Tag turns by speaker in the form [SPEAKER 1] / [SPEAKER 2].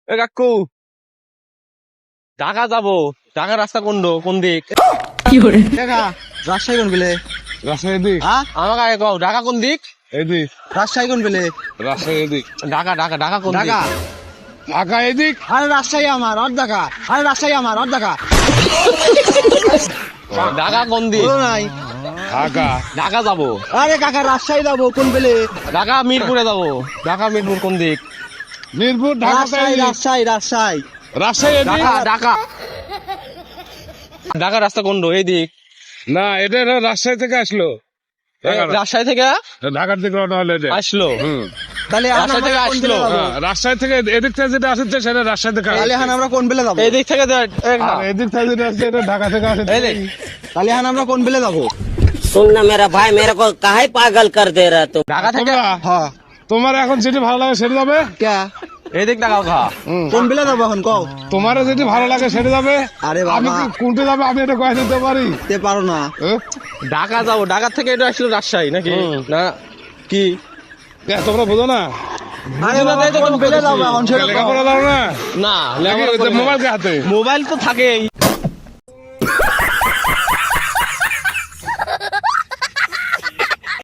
[SPEAKER 1] এ কাকু, ঢাকা যাবো। ঢাকা রাস্তা কোন দিক?
[SPEAKER 2] দেখা রাজশাহী কোন বেলে?
[SPEAKER 3] রাজশাহী দিক
[SPEAKER 2] হ্যাঁ
[SPEAKER 1] আমাকে আগে কও, ঢাকা কোন দিক?
[SPEAKER 3] এদিক,
[SPEAKER 2] রাজশাহী কোন বেলে?
[SPEAKER 3] রাজশাহী এদিক,
[SPEAKER 1] ঢাকা কোন দিক?
[SPEAKER 2] ঢাকা।
[SPEAKER 3] ঢাকা এদিক।
[SPEAKER 2] আরে রাজশাহী আমার অর ঢাকা। আরে রাজশাহী আমার অর ঢাকা।
[SPEAKER 1] ঢাকা কোন দিক?
[SPEAKER 2] বলো নাই।
[SPEAKER 3] ঢাকা
[SPEAKER 1] ঢাকা যাবো।
[SPEAKER 2] আরে কাকা রাজশাহী যাবো কোন বেলে?
[SPEAKER 1] ঢাকা মিরপুরে যাবো। ঢাকা মিরপুর কোন দিক?
[SPEAKER 3] মিরপুর, ঢাকা
[SPEAKER 2] রাজশাহী রাজশাহী রাজশাহী।
[SPEAKER 3] রাজশাহী এদিক।
[SPEAKER 1] ঢাকা রাস্তা কোন এই দিক?
[SPEAKER 3] না, এটা রাজশাহী থেকে আসলো।
[SPEAKER 1] রাজশাহী থেকে
[SPEAKER 3] ঢাকার দিকে রওনা হলো এটা।
[SPEAKER 1] আসলো।
[SPEAKER 2] তাহলে এখন
[SPEAKER 1] রাজশাহী থেকে
[SPEAKER 2] আমরা কোন
[SPEAKER 1] আসলো।
[SPEAKER 2] বেলে যাবো?
[SPEAKER 3] রাজশাহী থেকে এদিক থেকে যেটা আসছে সেটা রাজশাহী থেকে
[SPEAKER 2] তাহলে এখন আমরা কোন বেলে যাবো?
[SPEAKER 1] এই দিক থেকে
[SPEAKER 3] আর এদিক থেকে যেটা আসছে এটা ঢাকা থেকে আসছে।
[SPEAKER 1] এই দিক।
[SPEAKER 2] তাহলে এখন আমরা কোন বেলে যাবো?
[SPEAKER 4] सुनना मेरा भाई मेरे को काहे पागल कर दे रहा तुम।
[SPEAKER 1] ঢাকা থেকে
[SPEAKER 3] তোমরা,
[SPEAKER 2] হ্যাঁ
[SPEAKER 3] তোমার এখন যেটি ভালো লাগে সেটা যাবে।
[SPEAKER 2] কে
[SPEAKER 1] এই দিক ঢাকা খা।
[SPEAKER 2] কোন বেলে যাবো এখন কও?
[SPEAKER 3] তোমার যেটি ভালো লাগে সেটা যাবে।
[SPEAKER 2] আরে
[SPEAKER 3] আমি
[SPEAKER 2] বাবা
[SPEAKER 3] কি কোনটা যাবে আমি এটা কয়ে দিতে পারি।
[SPEAKER 2] তে পারো না।
[SPEAKER 1] ঢাকা যাবো। ঢাকা থেকে এটা আসলো রাজশাহী নাকি? না কি?
[SPEAKER 3] তোমরা বুঝো না,
[SPEAKER 2] আরে বাবা কোন বেলে যাবো এখন সেটা কও।
[SPEAKER 3] লেখাপড়া দাও না।
[SPEAKER 1] না,
[SPEAKER 3] মোবাইল কে হাতে।
[SPEAKER 1] মোবাইল তো থাকেই।